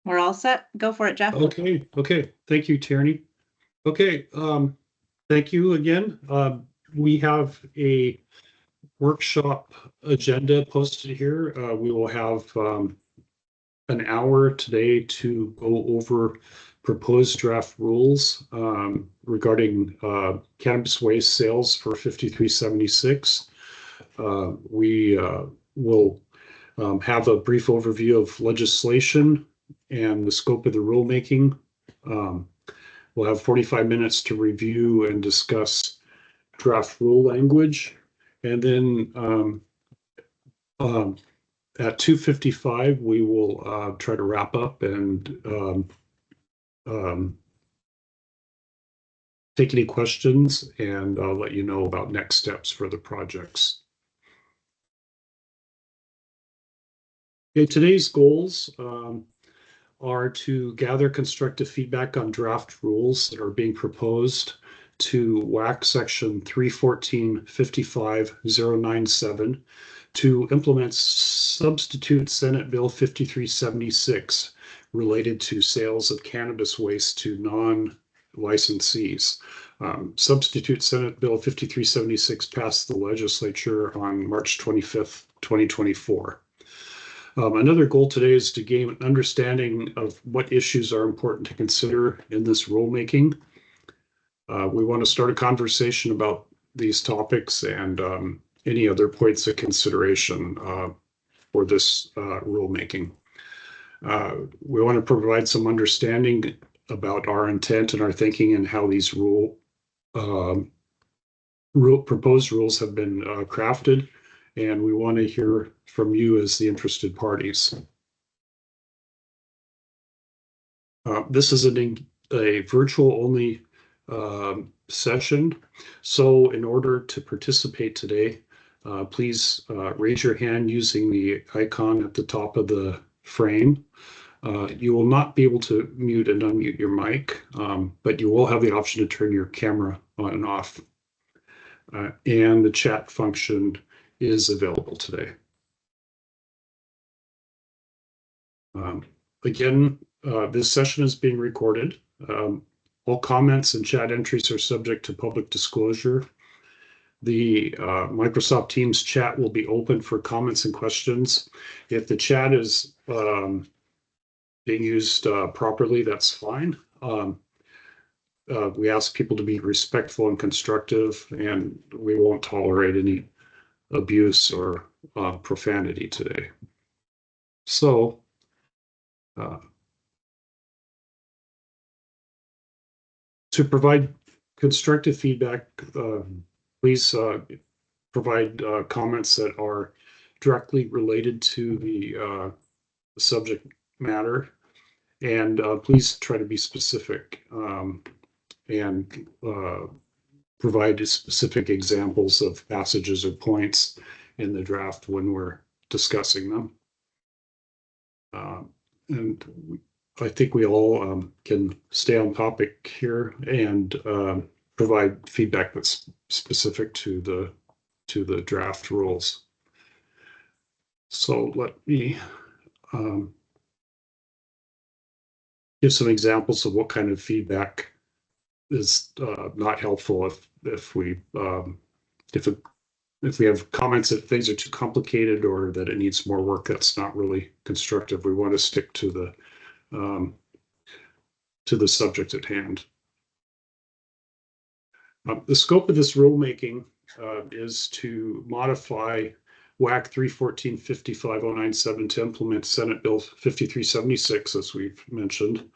We're all set. Go for it, Jeff. Okay. Thank you, Tierney. Okay, thank you again. We have a workshop agenda posted here. We will have an hour today to go over proposed draft rules regarding cannabis waste sales for 5376. We will have a brief overview of legislation and the scope of the rulemaking. We'll have 45 minutes to review and discuss draft rule language. And then at 2:55, we will try to wrap up and take any questions, and I'll let you know about next steps for the projects. Okay, today's goals are to gather constructive feedback on draft rules that are being proposed to WAC section 314-55-097 to implement substitute Senate Bill 5376 related to sales of cannabis waste to non-licensees. Substitute Senate Bill 5376 passed the legislature on March 25th, 2024. Another goal today is to gain an understanding of what issues are important to consider in this rulemaking. We want to start a conversation about these topics and any other points of consideration for this rulemaking. We want to provide some understanding about our intent and our thinking and how these proposed rules have been crafted. And we want to hear from you as the interested parties. This is a virtual-only session. So in order to participate today, please raise your hand using the icon at the top of the frame. You will not be able to mute and unmute your mic, but you will have the option to turn your camera on and off. And the chat function is available today. Again, this session is being recorded. All comments and chat entries are subject to public disclosure. The Microsoft Teams chat will be open for comments and questions. If the chat is being used properly, that's fine. We ask people to be respectful and constructive, and we won't tolerate any abuse or profanity today. So, to provide constructive feedback, please provide comments that are directly related to the subject matter, and please try to be specific and provide specific examples of passages or points in the draft when we're discussing them. And I think we all can stay on topic here and provide feedback that's specific to the draft rules. So let me give some examples of what kind of feedback is not helpful if we have comments that things are too complicated or that it needs more work. That's not really constructive. We want to stick to the subject at hand. The scope of this rulemaking is to modify WAC 314-55-097 to implement Senate Bill 5376, as we've mentioned.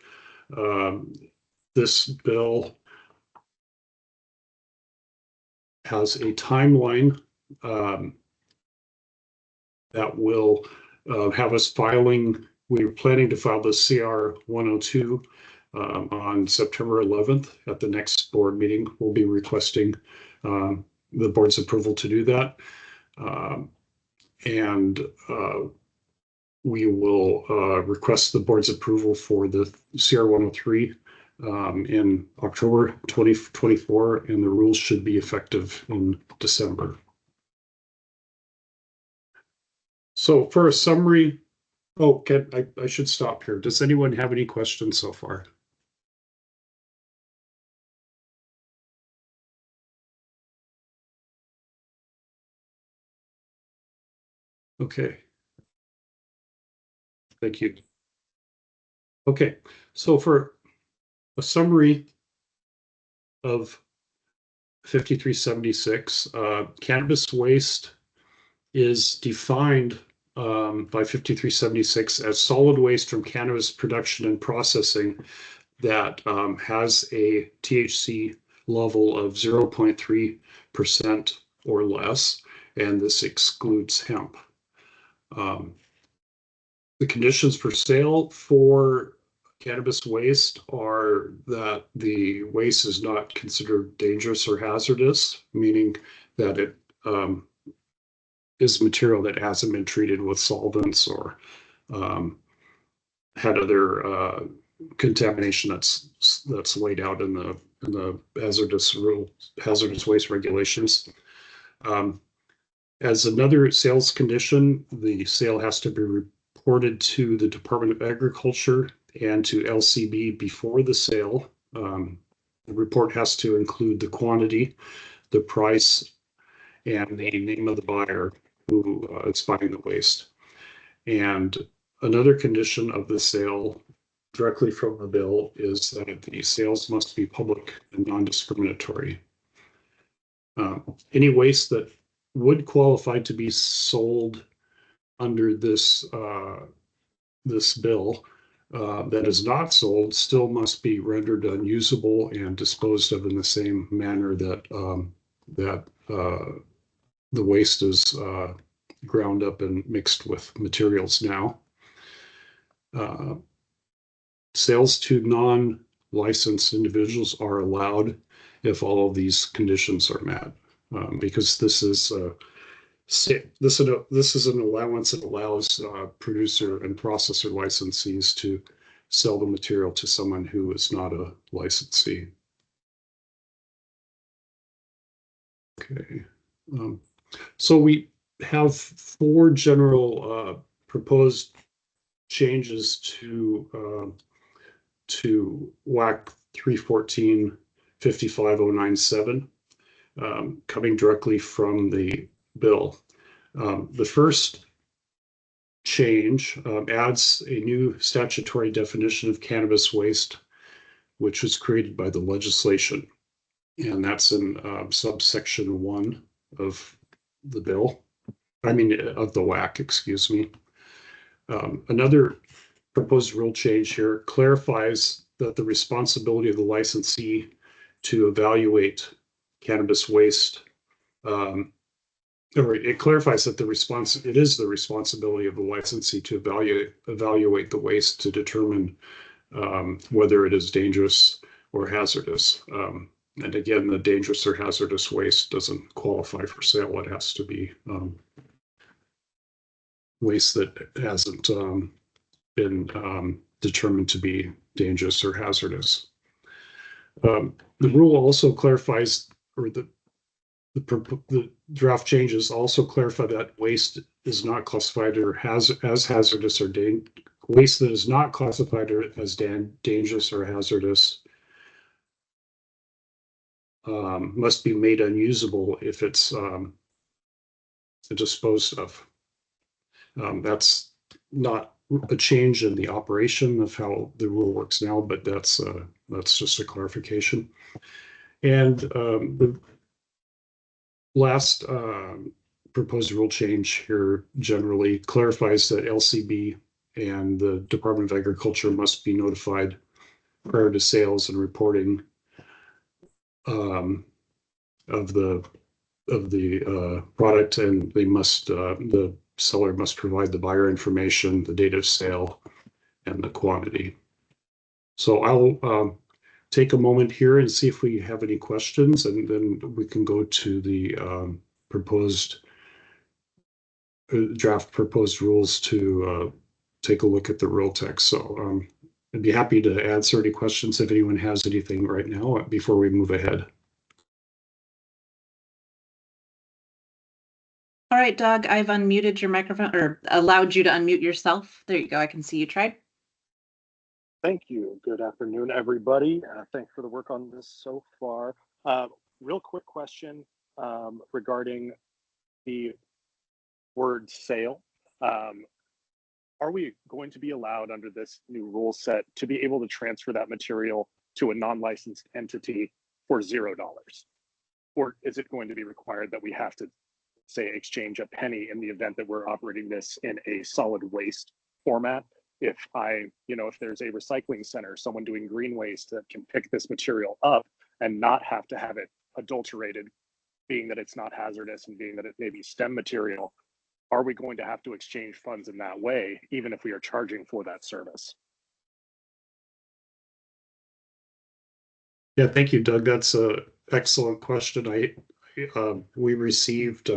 This bill has a timeline that will have us filing. We're planning to file the CR 102 on September 11th at the next board meeting. We'll be requesting the board's approval to do that. And we will request the board's approval for the CR 103 in October 2024, and the rules should be effective in December. So for a summary Oh, I should stop here. Does anyone have any questions so far? Okay, thank you. Okay, so for a summary of 5376, cannabis waste is defined by 5376 as solid waste from cannabis production and processing that has a THC level of 0.3% or less, and this excludes hemp. Um, the conditions for sale for cannabis waste are that the waste is not considered dangerous or hazardous, meaning that it is material that hasn't been treated with solvents or um, had other contamination that's laid out in the hazardous waste regulations. Um, as another sales condition, the sale has to be reported to the Department of Agriculture and to LCB before the sale. The report has to include the quantity, the price, and the name of the buyer who is buying the waste. And another condition of the sale directly from the bill is that the sales must be public and non-discriminatory. Any waste that would qualify to be sold under this bill that is not sold still must be rendered unusable and disposed of in the same manner that the waste is ground up and mixed with materials now. Uh, Sales to non-licensed individuals are allowed if all of these conditions are met, because this is an allowance that allows producer and processor licensees to sell the material to someone who is not a licensee. Okay. Um, so we have four general proposed changes to WAC 314 55097, coming directly from the bill. The first change adds a new statutory definition of cannabis waste, which was created by the legislation. And that's in subsection 1 of the bill. I mean, of the WAC, excuse me. Another proposed rule change here clarifies that the responsibility of the licensee to evaluate cannabis waste, or it clarifies that it is the responsibility of the licensee to evaluate the waste to determine whether it is dangerous or hazardous. And again, the dangerous or hazardous waste doesn't qualify for sale. It has to be waste that hasn't been determined to be dangerous or hazardous. The rule also clarifies, or the draft changes also clarify that waste is not classified as hazardous or waste that is not classified as dangerous or hazardous must be made unusable if it's disposed of. That's not a change in the operation of how the rule works now, but that's just a clarification. And the last proposed rule change here generally clarifies that LCB and the Department of Agriculture must be notified prior to sales and reporting of the product, and the seller must provide the buyer information, the date of sale, and the quantity. So I'll take a moment here and see if we have any questions, and then we can go to the proposed draft proposed rules to take a look at the rule text. So I'd be happy to answer any questions if anyone has anything right now before we move ahead. All right, Doug, I've unmuted your microphone or allowed you to unmute yourself. There you go. I can see you tried. Thank you. Good afternoon, everybody. Thanks for the work on this so far. Real quick question regarding the word sale. Are we going to be allowed under this new rule set to be able to transfer that material to a non-licensed entity for $0? Or is it going to be required that we have to, say, exchange a penny in the event that we're operating this in a solid waste format? If if there's a recycling center, someone doing green waste that can pick this material up and not have to have it adulterated, being that it's not hazardous and being that it may be STEM material, are we going to have to exchange funds in that way, even if we are charging for that service? Yeah, thank you, Doug. That's an excellent question. We received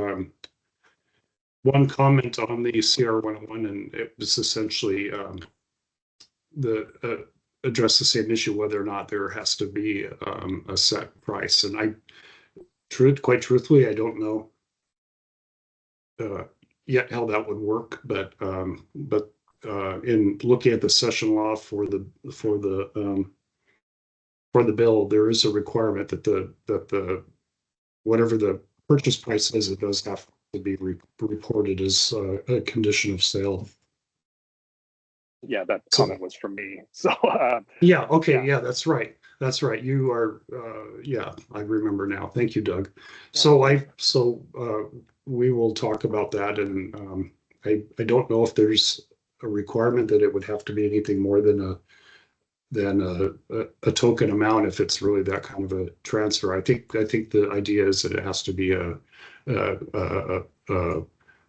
one comment on the CR 101, and it was essentially address the same issue, whether or not there has to be a set price. And quite truthfully, I don't know yet how that would work, but in looking at the session law for the bill, there is a requirement that the whatever the purchase price is, it does have to be reported as a condition of sale. Yeah, that comment was from me. So yeah, okay, yeah, that's right. That's right. You are, yeah, I remember now. Thank you, Doug. So we will talk about that, and I don't know if there's a requirement that it would have to be anything more than a token amount if it's really that kind of a transfer. I think the idea is that it has to be a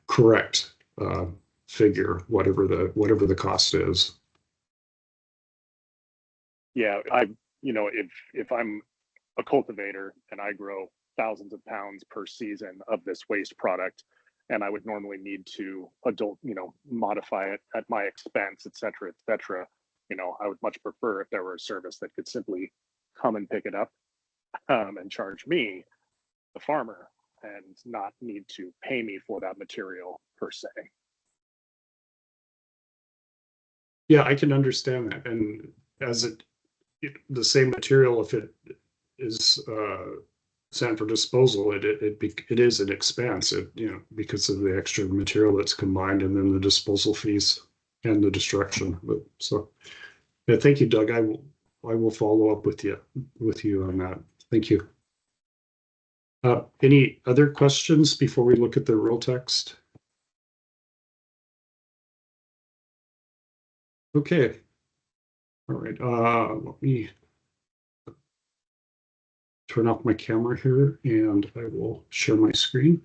correct figure, whatever the cost is. Yeah, if I'm a cultivator and I grow thousands of pounds per season of this waste product, and I would normally need to modify it at my expense, et cetera, I would much prefer if there were a service that could simply come and pick it up and charge me, the farmer, and not need to pay me for that material per se. Yeah, I can understand that. And as the same material, if it is sent for disposal, it is an expense, because of the extra material that's combined, and then the disposal fees and the destruction. So, yeah, thank you, Doug. I will follow up with you on that. Thank you. Any other questions before we look at the rule text? Okay. All right. Let me turn off my camera here, and I will share my screen.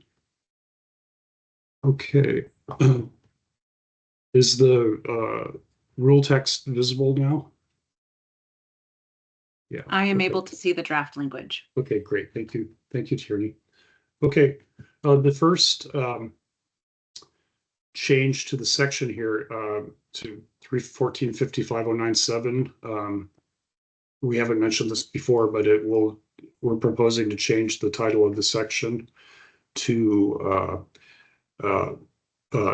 Okay. Is the rule text visible now? Yeah. I am able to see the draft language. Okay, great. Thank you. Thank you, Tierney. Okay. The first change to the section here to 314.55.097. We haven't mentioned this before, but we're proposing to change the title of the section to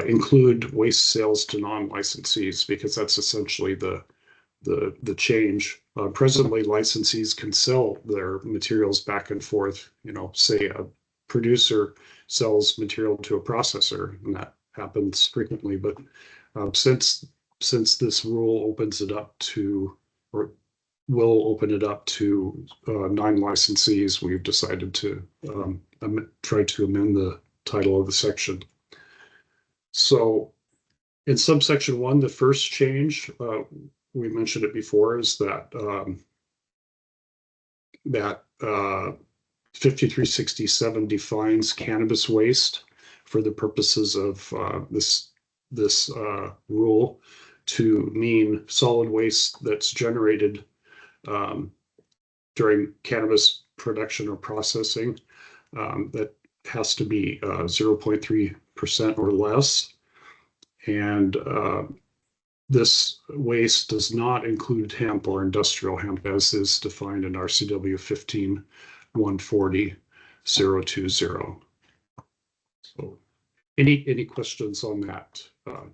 include waste sales to non-licensees, because that's essentially the change. Presently, licensees can sell their materials back and forth. Say a producer sells material to a processor, and that happens frequently. But since this rule opens it up to, or will open it up to non-licensees, we've decided to try to amend the title of the section. So in subsection 1, the first change, we mentioned it before, is that 5367 defines cannabis waste for the purposes of this rule to mean solid waste that's generated during cannabis production or processing, that has to be 0.3% or less. And this waste does not include hemp or industrial hemp, as is defined in RCW 15.140.020. So Any questions on that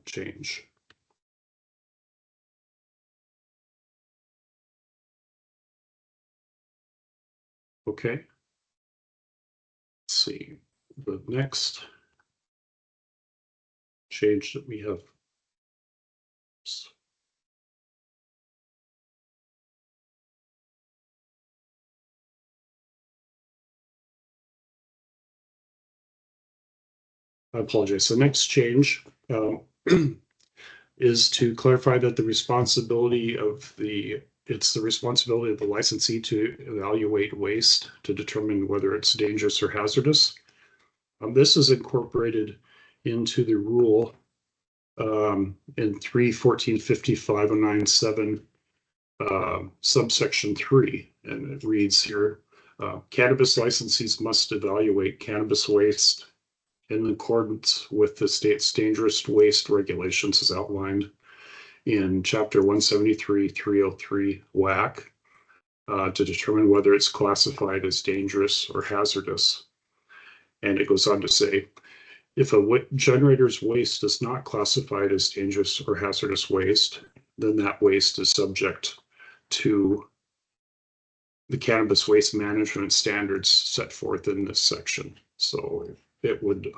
change? Okay. Let's see. The next change that we have. I apologize. The next change is to clarify that the responsibility of it's the responsibility of the licensee to evaluate waste to determine whether it's dangerous or hazardous. This is incorporated into the rule in 3.14.55.097 subsection 3, and it reads here, cannabis licensees must evaluate cannabis waste in accordance with the state's dangerous waste regulations as outlined in Chapter 173.303 WAC to determine whether it's classified as dangerous or hazardous. And it goes on to say, if a generator's waste is not classified as dangerous or hazardous waste, then that waste is subject to the cannabis waste management standards set forth in this section. So it would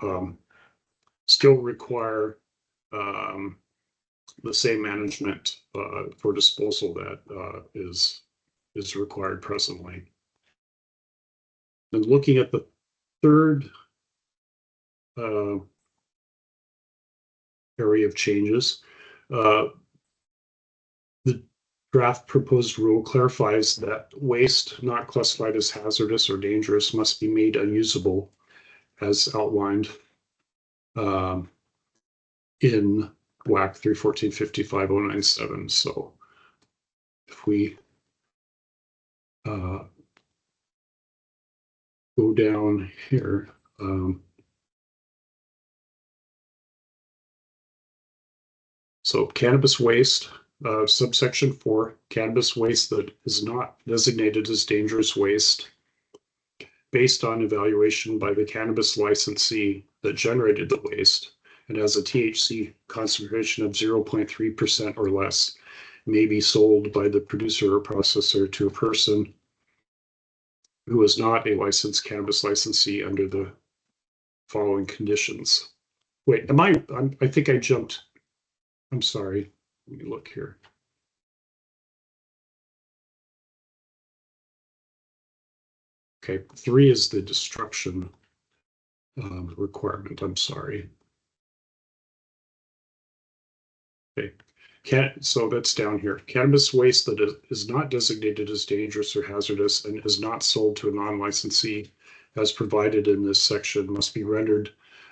still require the same management for disposal that is required presently. And looking at the third area of changes, the draft proposed rule clarifies that waste not classified as hazardous or dangerous must be made unusable as outlined in WAC 3.14.55.097. So if we go down here, so cannabis waste, subsection 4, cannabis waste that is not designated as dangerous waste based on evaluation by the cannabis licensee that generated the waste and has a THC concentration of 0.3% or less may be sold by the producer or processor to a person who is not a licensed cannabis licensee under the following conditions. Wait, I think I jumped. I'm sorry. Let me look here. Okay, 3 is the destruction requirement. I'm sorry. Okay, so that's down here. Cannabis waste that is not designated as dangerous or hazardous and is not sold to a non-licensee as provided in this section must be rendered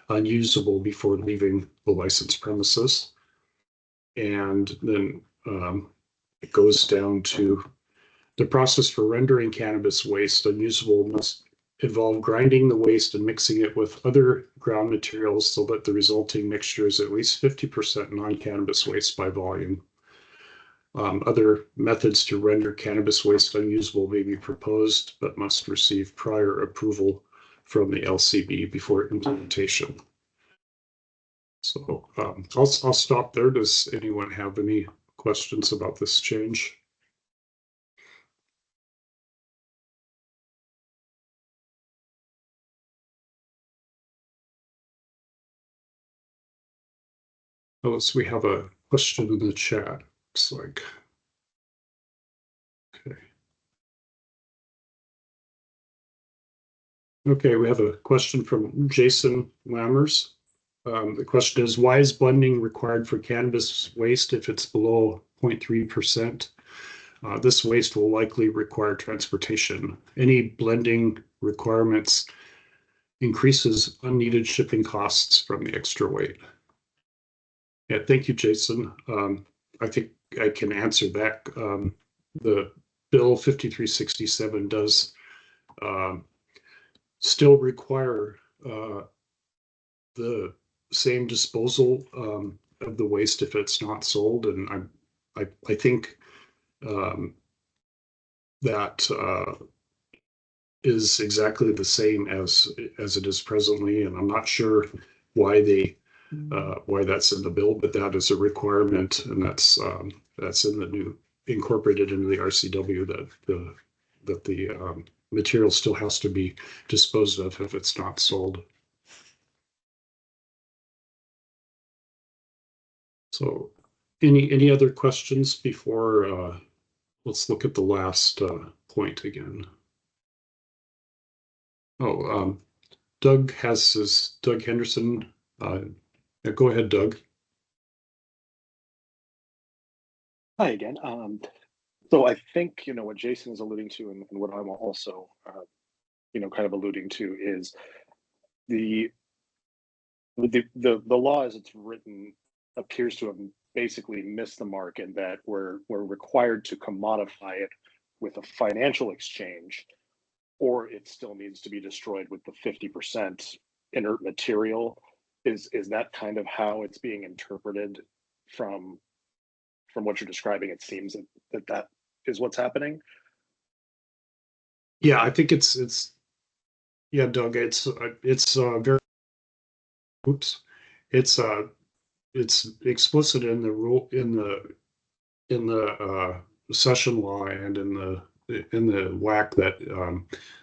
unusable before leaving the licensed premises. And then it goes down to the process for rendering cannabis waste unusable must involve grinding the waste and mixing it with other ground materials so that the resulting mixture is at least 50% non-cannabis waste by volume. Other methods to render cannabis waste unusable may be proposed, but must receive prior approval from the LCB before implementation. So I'll stop there. Does anyone have any questions about this change? Oh, so we have a question in the chat. Looks like. Okay. Okay, we have a question from Jason Lammers. The question is, why is blending required for cannabis waste if it's below 0.3%? This waste will likely require transportation. Any blending requirements increases unneeded shipping costs from the extra weight. Yeah, thank you, Jason. I think I can answer that. The Bill 5367 does still require the same disposal of the waste if it's not sold, and I think that is exactly the same as it is presently, and I'm not sure why that's in the bill, but that is a requirement, and that's in the new incorporated into the RCW that the material still has to be disposed of if it's not sold. So, any other questions before? Let's look at the last point again. Oh, Doug Henderson. Yeah, go ahead, Doug. Hi again. So I think what Jason is alluding to, and what I'm also kind of alluding to, is the law as it's written appears to have basically missed the mark, in that we're required to commodify it with a financial exchange, or it still needs to be destroyed with the 50% inert material. Is that kind of how it's being interpreted from what you're describing? It seems that is what's happening. Yeah, I think it's yeah, Doug. It's very oops. It's explicit in the rule in the session law and in the WAC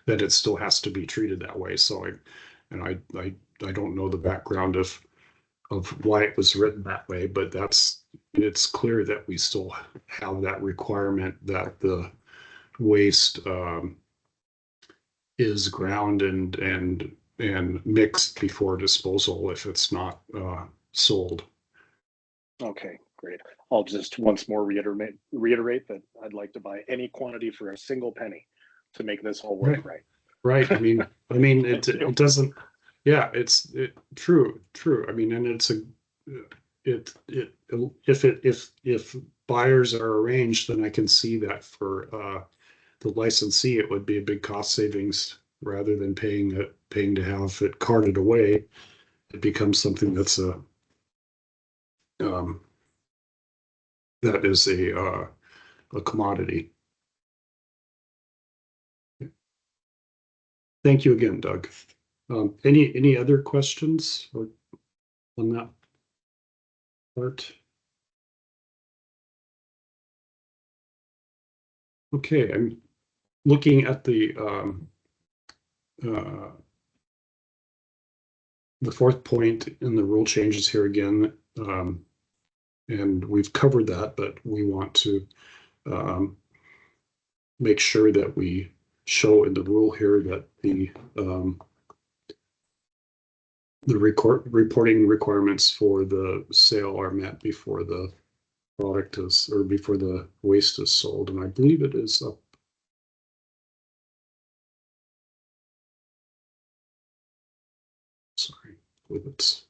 that it still has to be treated that way. So I don't know the background of why it was written that way, but it's clear that we still have that requirement that the waste is ground and mixed before disposal if it's not sold. Okay, great. I'll just once more reiterate that I'd like to buy any quantity for a single penny to make this all work right. Right. I mean, it doesn't. Yeah, it's true. I mean, and it's if buyers are arranged, then I can see that for the licensee, it would be a big cost savings rather than paying to have it carted away. It becomes something that's that is a commodity. Thank you again, Doug. Any other questions on that part? Okay, I'm looking at the fourth point in the rule changes here again, and we've covered that, but we want to make sure that we show in the rule here that the reporting requirements for the sale are met before the product is, or before the waste is sold, and I believe it is up. Sorry, I believe it's.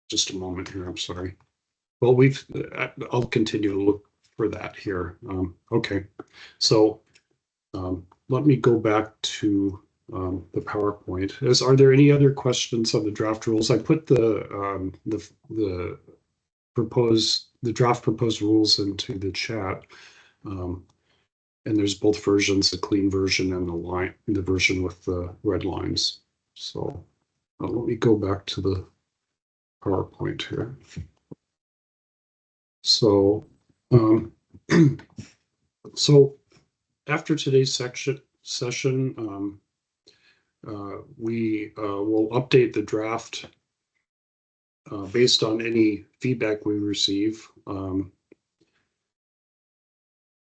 Just a moment here, I'm sorry. Well, I'll continue to look for that here. Okay, so let me go back to the PowerPoint. Are there any other questions on the draft rules? I put the draft proposed rules into the chat. And there's both versions, the clean version and the version with the red lines. So let me go back to the PowerPoint here. So, so after today's session, we will update the draft based on any feedback we receive.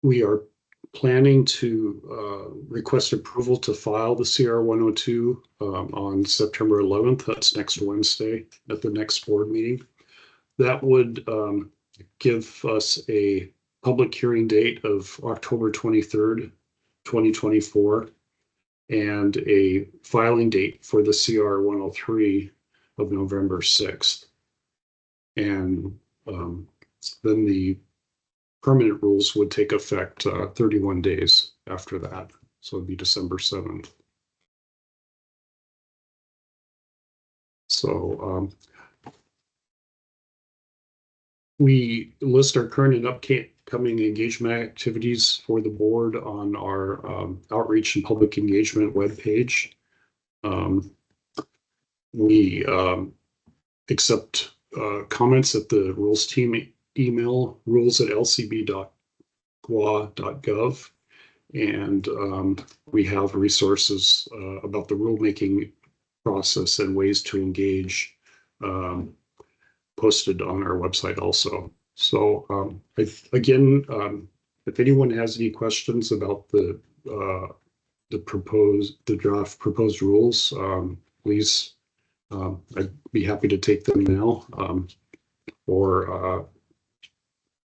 We are planning to request approval to file the CR 102 on September 11th. That's next Wednesday at the next board meeting. That would give us a public hearing date of October 23rd, 2024, and a filing date for the CR 103 of November 6th. And then the permanent rules would take effect 31 days after that. So it'd be December 7th. So we list our current and upcoming engagement activities for the board on our outreach and public engagement webpage. We accept comments at the rules team email, rules@lcb.gwa.gov. And we have resources about the rulemaking process and ways to engage posted on our website also. So if anyone has any questions about the draft proposed rules, please, I'd be happy to take them now, or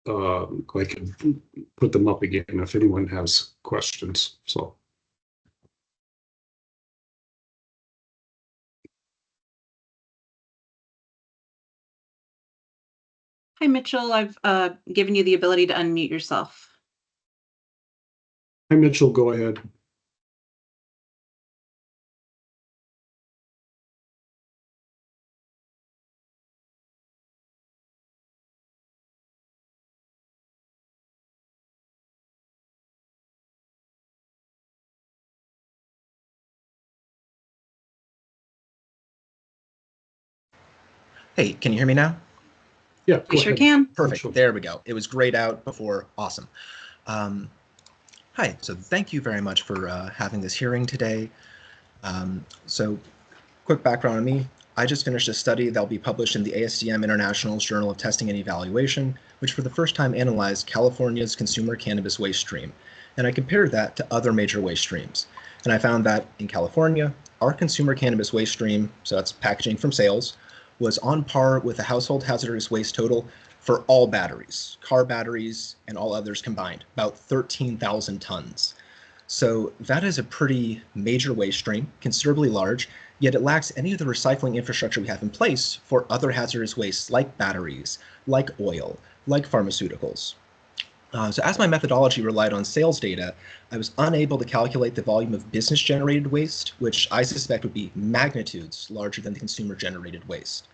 I can put them up again if anyone has questions. So. Hi, Mitchell. I've given you the ability to unmute yourself. Hi, Mitchell, go ahead. Hey, can you hear me now? Yeah, We sure can. Perfect. Mitchell. There we go. It was grayed out before. Awesome. Hi. So thank you very much for having this hearing today. So quick background on me. I just finished a study that will be published in the ASTM International's Journal of Testing and Evaluation, which for the first time analyzed California's consumer cannabis waste stream. And I compared that to other major waste streams. And I found that in California, our consumer cannabis waste stream, so that's packaging from sales, was on par with the household hazardous waste total for all batteries, car batteries, and all others combined, about 13,000 tons. So that is a pretty major waste stream, considerably large, yet it lacks any of the recycling infrastructure we have in place for other hazardous wastes like batteries, like oil, like pharmaceuticals. So as my methodology relied on sales data, I was unable to calculate the volume of business-generated waste, which I suspect would be magnitudes larger than the consumer-generated waste.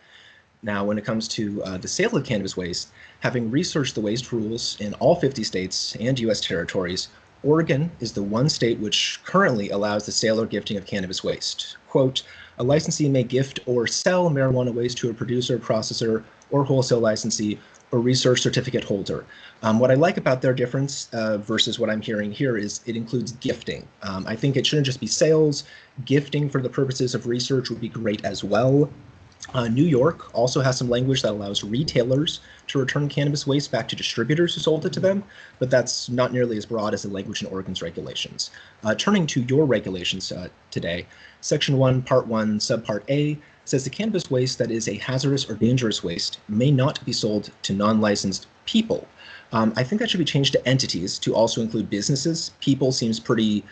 Now, when it comes to the sale of cannabis waste, having researched the waste rules in all 50 states and U.S. territories, Oregon is the one state which currently allows the sale or gifting of cannabis waste. Quote, a licensee may gift or sell marijuana waste to a producer, processor, or wholesale licensee or research certificate holder. What I like about their difference versus what I'm hearing here is it includes gifting. I think it shouldn't just be sales. Gifting for the purposes of research would be great as well. New York also has some language that allows retailers to return cannabis waste back to distributors who sold it to them, but that's not nearly as broad as the language in Oregon's regulations. Turning to your regulations today, Section 1, Part 1, Subpart A says the cannabis waste that is a hazardous or dangerous waste may not be sold to non-licensed people. I think that should be changed to entities to also include businesses. People seems pretty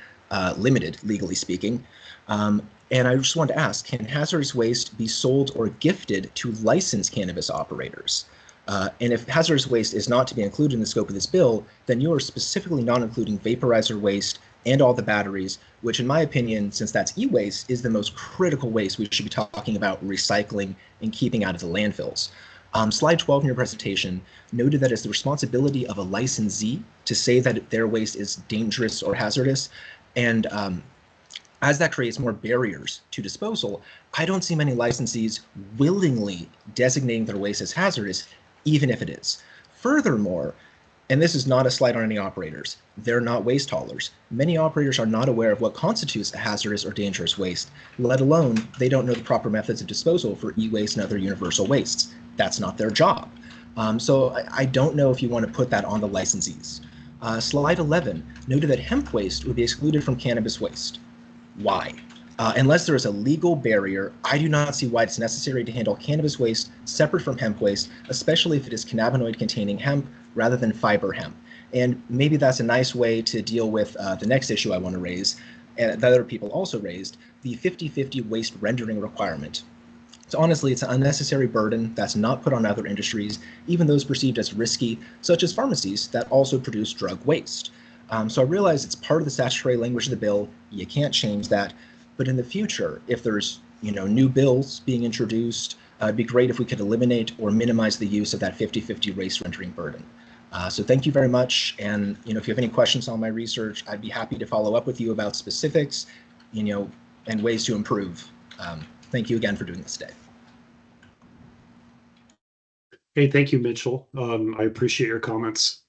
limited, legally speaking. And I just wanted to ask, can hazardous waste be sold or gifted to licensed cannabis operators? And if hazardous waste is not to be included in the scope of this bill, then you are specifically not including vaporizer waste and all the batteries, which in my opinion, since that's e-waste, is the most critical waste we should be talking about recycling and keeping out of the landfills. Slide 12 in your presentation noted that it's the responsibility of a licensee to say that their waste is dangerous or hazardous. And as that creates more barriers to disposal, I don't see many licensees willingly designating their waste as hazardous, even if it is. Furthermore, and this is not a slight on any operators, they're not waste haulers. Many operators are not aware of what constitutes a hazardous or dangerous waste, let alone they don't know the proper methods of disposal for e-waste and other universal wastes. That's not their job. So I don't know if you want to put that on the licensees. Slide 11 noted that hemp waste would be excluded from cannabis waste. Why? Unless there is a legal barrier, I do not see why it's necessary to handle cannabis waste separate from hemp waste, especially if it is cannabinoid-containing hemp rather than fiber hemp. And maybe that's a nice way to deal with the next issue I want to raise, that other people also raised, the 50-50 waste rendering requirement. So honestly, it's an unnecessary burden that's not put on other industries, even those perceived as risky, such as pharmacies that also produce drug waste. So I realize it's part of the statutory language of the bill. You can't change that. But in the future, if there's new bills being introduced, it'd be great if we could eliminate or minimize the use of that 50-50 waste rendering burden. So thank you very much. And if you have any questions on my research, I'd be happy to follow up with you about specifics, and ways to improve. Thank you again for doing this today. Hey, thank you, Mitchell. I appreciate your comments.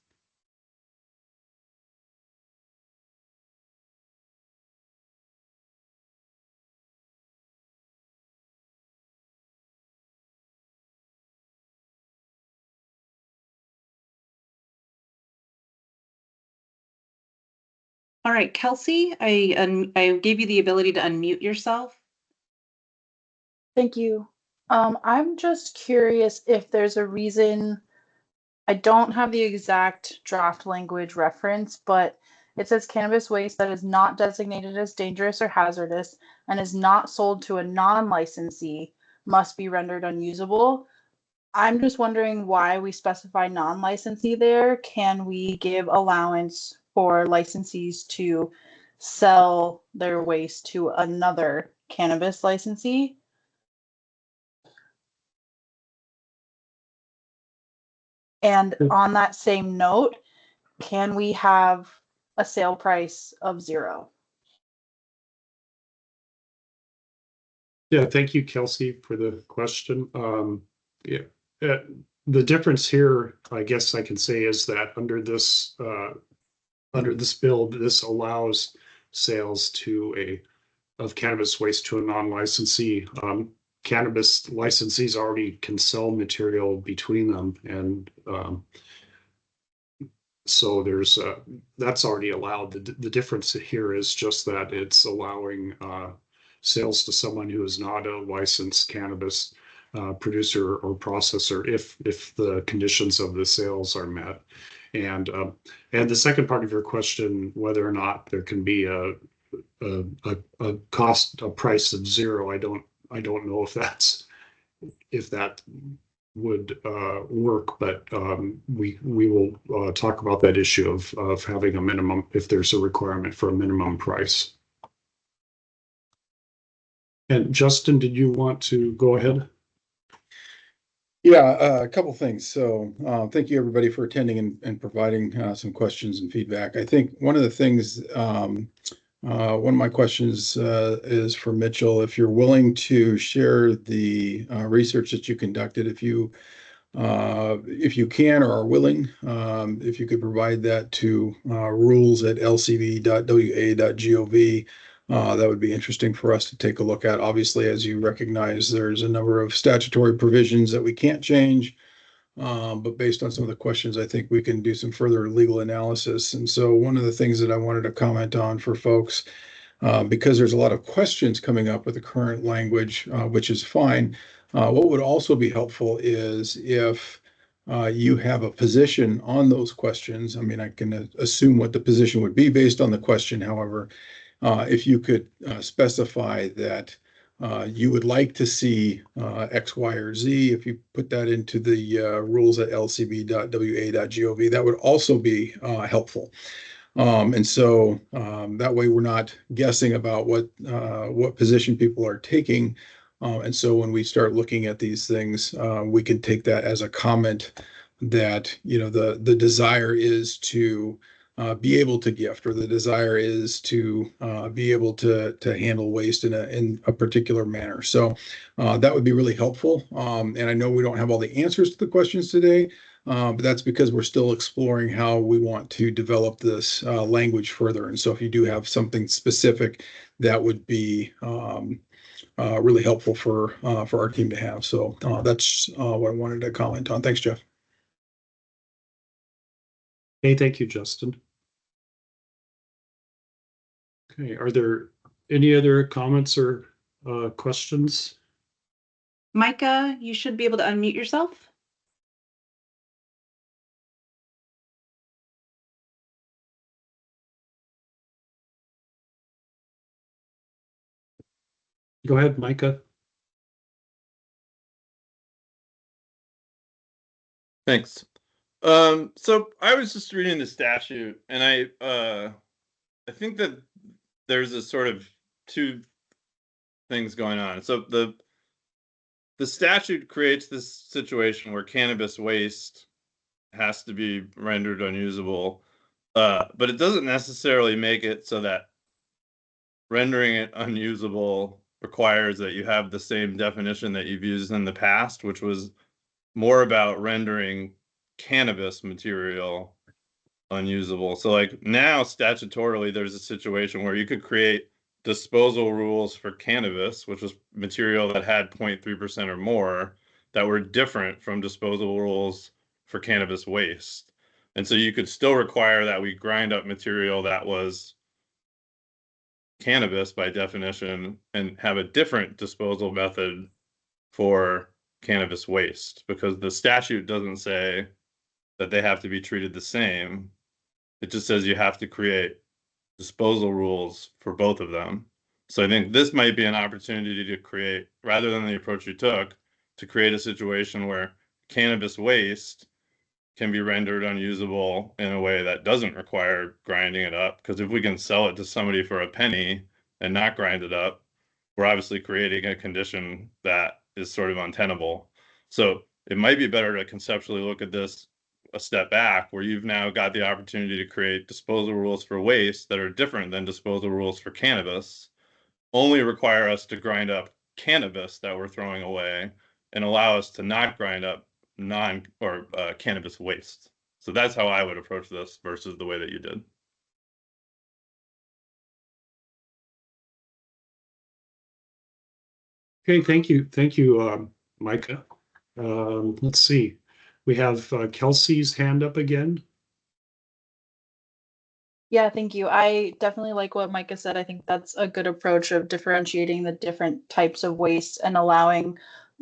All right, Kelsey, I gave you the ability to unmute yourself. Thank you. I'm just curious if there's a reason. I don't have the exact draft language reference, but it says cannabis waste that is not designated as dangerous or hazardous and is not sold to a non-licensee must be rendered unusable. I'm just wondering why we specify non-licensee there. Can we give allowance for licensees to sell their waste to another cannabis licensee? And on that same note, can we have a sale price of 0? Yeah, thank you, Kelsey, for the question. Yeah, the difference here, I guess I can say, is that under this bill, this allows sales of cannabis waste to a non-licensee. Cannabis licensees already can sell material between them, and so that's already allowed. The difference here is just that it's allowing sales to someone who is not a licensed cannabis producer or processor if the conditions of the sales are met. And the second part of your question, whether or not there can be a price of 0, I don't know if that would work, but we will talk about that issue of having a minimum, if there's a requirement for a minimum price. And Justin, did you want to go ahead? Yeah, a couple things. So thank you everybody for attending and providing some questions and feedback. I think one of the things, one of my questions is for Mitchell. If you're willing to share the research that you conducted, if you can or are willing, if you could provide that to rules@lcb.wa.gov. That would be interesting for us to take a look at. Obviously, as you recognize, there's a number of statutory provisions that we can't change. But based on some of the questions, I think we can do some further legal analysis. And so one of the things that I wanted to comment on for folks, because there's a lot of questions coming up with the current language, which is fine. What would also be helpful is if you have a position on those questions. I mean, I can assume what the position would be based on the question. However, if you could specify that you would like to see X, Y, or Z, if you put that into the rules@lcb.wa.gov, that would also be helpful. And so that way we're not guessing about what position people are taking. And so when we start looking at these things, we can take that as a comment that, the desire is to be able to gift, or the desire is to be able to handle waste in a particular manner. So that would be really helpful. And I know we don't have all the answers to the questions today, but that's because we're still exploring how we want to develop this language further. And so if you do have something specific, that would be really helpful for our team to have. So that's what I wanted to comment on. Thanks, Jeff. Hey, thank you, Justin. Okay, are there any other comments or questions? Micah, you should be able to unmute yourself. Go ahead, Micah. Thanks. So I was just reading the statute, and I think that there's a sort of two things going on. So the statute creates this situation where cannabis waste has to be rendered unusable, but it doesn't necessarily make it so that rendering it unusable requires that you have the same definition that you've used in the past, which was more about rendering cannabis material unusable. So like now statutorily there's a situation where you could create disposal rules for cannabis, which was material that had 0.3% or more, that were different from disposal rules for cannabis waste. And so you could still require that we grind up material that was cannabis by definition and have a different disposal method for cannabis waste, because the statute doesn't say that they have to be treated the same. It just says you have to create disposal rules for both of them. So I think this might be an opportunity to create, rather than the approach you took, to create a situation where cannabis waste can be rendered unusable in a way that doesn't require grinding it up. Because if we can sell it to somebody for a penny and not grind it up, we're obviously creating a condition that is sort of untenable. So it might be better to conceptually look at this a step back, where you've now got the opportunity to create disposal rules for waste that are different than disposal rules for cannabis, only require us to grind up cannabis that we're throwing away and allow us to not grind up cannabis waste. So that's how I would approach this versus the way that you did. Okay, thank you, Micah. Let's see. We have Kelsey's hand up again. Yeah, thank you. I definitely like what Micah said. I think that's a good approach of differentiating the different types of waste and allowing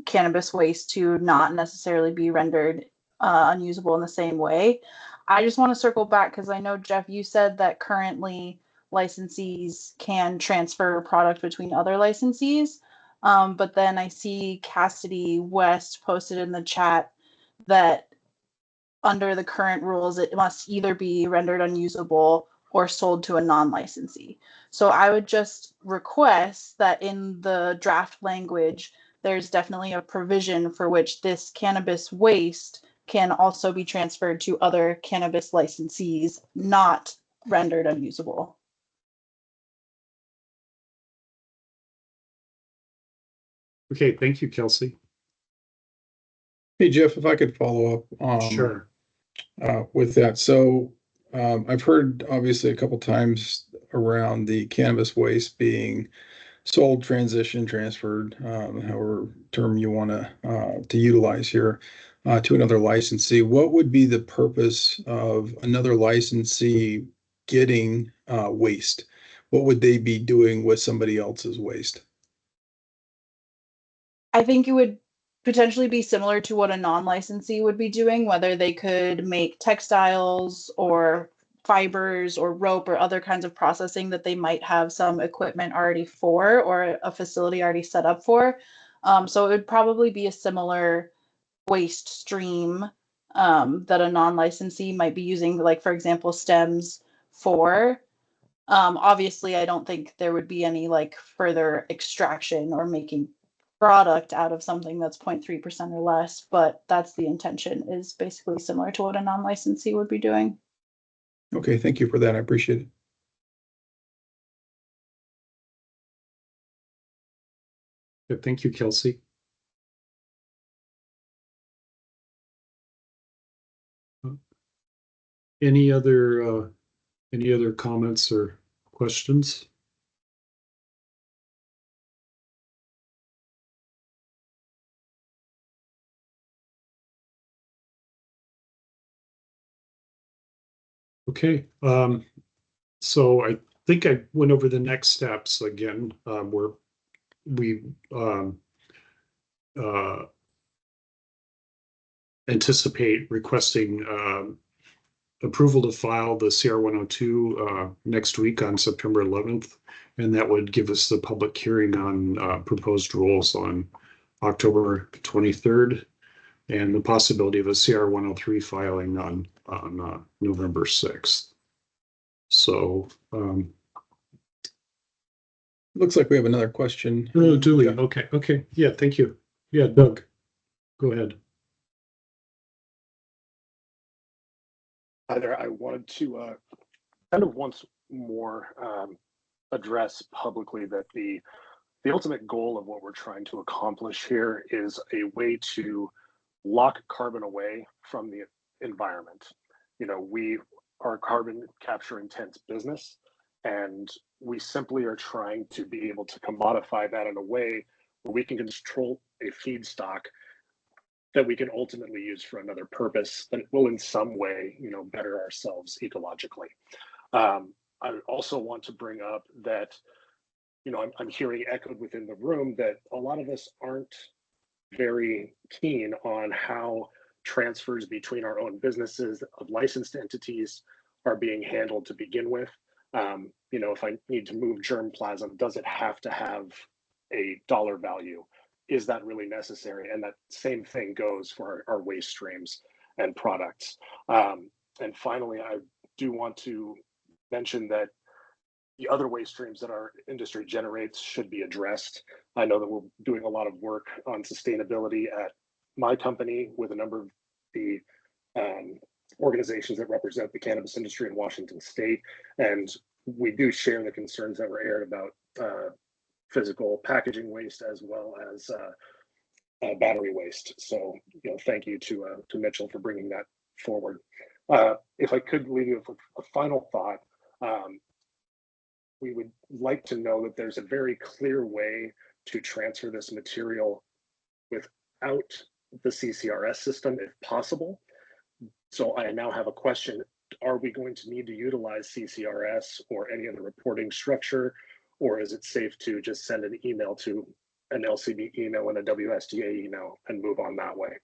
cannabis waste to not necessarily be rendered unusable in the same way. I just want to circle back because I know, Jeff, you said that currently licensees can transfer product between other licensees. But then I see Cassidy West posted in the chat that under the current rules, it must either be rendered unusable or sold to a non-licensee. So I would just request that in the draft language, there's definitely a provision for which this cannabis waste can also be transferred to other cannabis licensees, not rendered unusable. Okay, thank you, Kelsey. Hey, Jeff, if I could follow up. Sure. With that. So I've heard obviously a couple times around the cannabis waste being sold, transitioned, transferred, however term you want to utilize here, to another licensee. What would be the purpose of another licensee getting waste? What would they be doing with somebody else's waste? I think it would potentially be similar to what a non-licensee would be doing, whether they could make textiles or fibers or rope or other kinds of processing that they might have some equipment already for or a facility already set up for. So it would probably be a similar waste stream that a non-licensee might be using, like for example, stems for. Obviously, I don't think there would be any like further extraction or making product out of something that's 0.3% or less, but that's the intention, is basically similar to what a non-licensee would be doing. Okay, thank you for that. I appreciate it. Good, thank you, Kelsey. Any other comments or questions? Okay, so I think I went over the next steps again, where we anticipate requesting approval to file the CR 102 next week on September 11th, and that would give us the public hearing on proposed rules on October 23rd, and the possibility of a CR 103 filing on November 6th. So, Looks like we have another question. oh, Julie, okay, yeah, thank you. Yeah, Doug, go ahead. Hi there. I wanted to kind of once more address publicly that the ultimate goal of what we're trying to accomplish here is a way to lock carbon away from the environment. You know, we are a carbon capture intense business, and we simply are trying to be able to commodify that in a way where we can control a feedstock that we can ultimately use for another purpose that will in some way, you know, better ourselves ecologically. I also want to bring up that, you know, I'm hearing echoed within the room that a lot of us aren't very keen on how transfers between our own businesses of licensed entities are being handled to begin with. You know, if I need to move germplasm, does it have to have a dollar value? Is that really necessary? And that same thing goes for our waste streams and products. And finally, I do want to mention that the other waste streams that our industry generates should be addressed. I know that we're doing a lot of work on sustainability at my company with a number of the organizations that represent the cannabis industry in Washington State. And we do share the concerns that were aired about physical packaging waste as well as battery waste. So, you know, thank you to Mitchell for bringing that forward. If I could leave you with a final thought, we would like to know that there's a very clear way to transfer this material without the CCRS system, if possible. So I now have a question. Are we going to need to utilize CCRS or any other reporting structure, or is it safe to just send an email to an LCB email and a WSDA email and move on that way?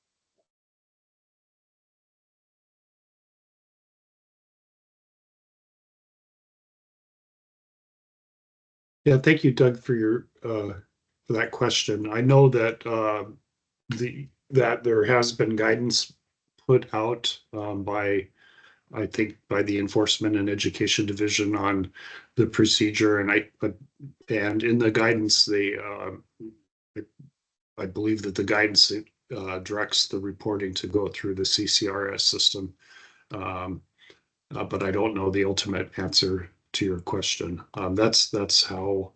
Yeah, thank you, Doug, for your for that question. I know that that there has been guidance put out by, I think, by the Enforcement and Education Division on the procedure, and and in the guidance they I believe that the guidance directs the reporting to go through the CCRS system, but I don't know the ultimate answer to your question. That's how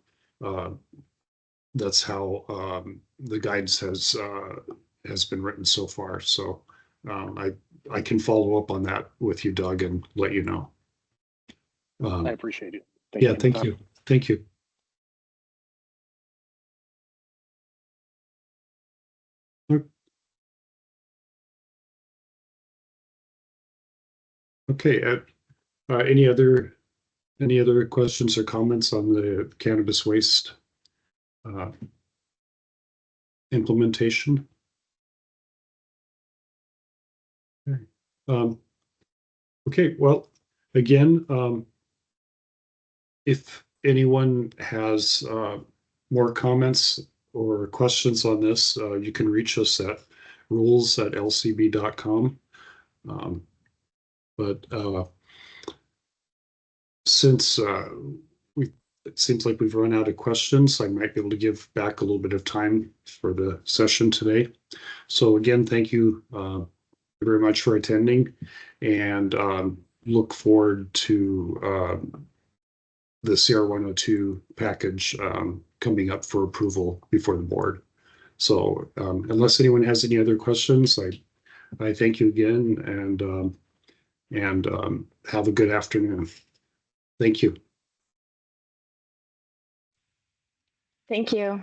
the guidance has been written so far. So I can follow up on that with you, Doug, and let you know. I appreciate it. Yeah, thank you. Thank you. Okay. Any other questions or comments on the cannabis waste implementation? Okay, well, again, if anyone has more comments or questions on this, you can reach us at rules@lcb.com. But since it seems like we've run out of questions, I might be able to give back a little bit of time for the session today. So again, thank you very much for attending, and look forward to the CR 102 package coming up for approval before the board. So unless anyone has any other questions, I thank you again, and have a good afternoon. Thank you. Thank you.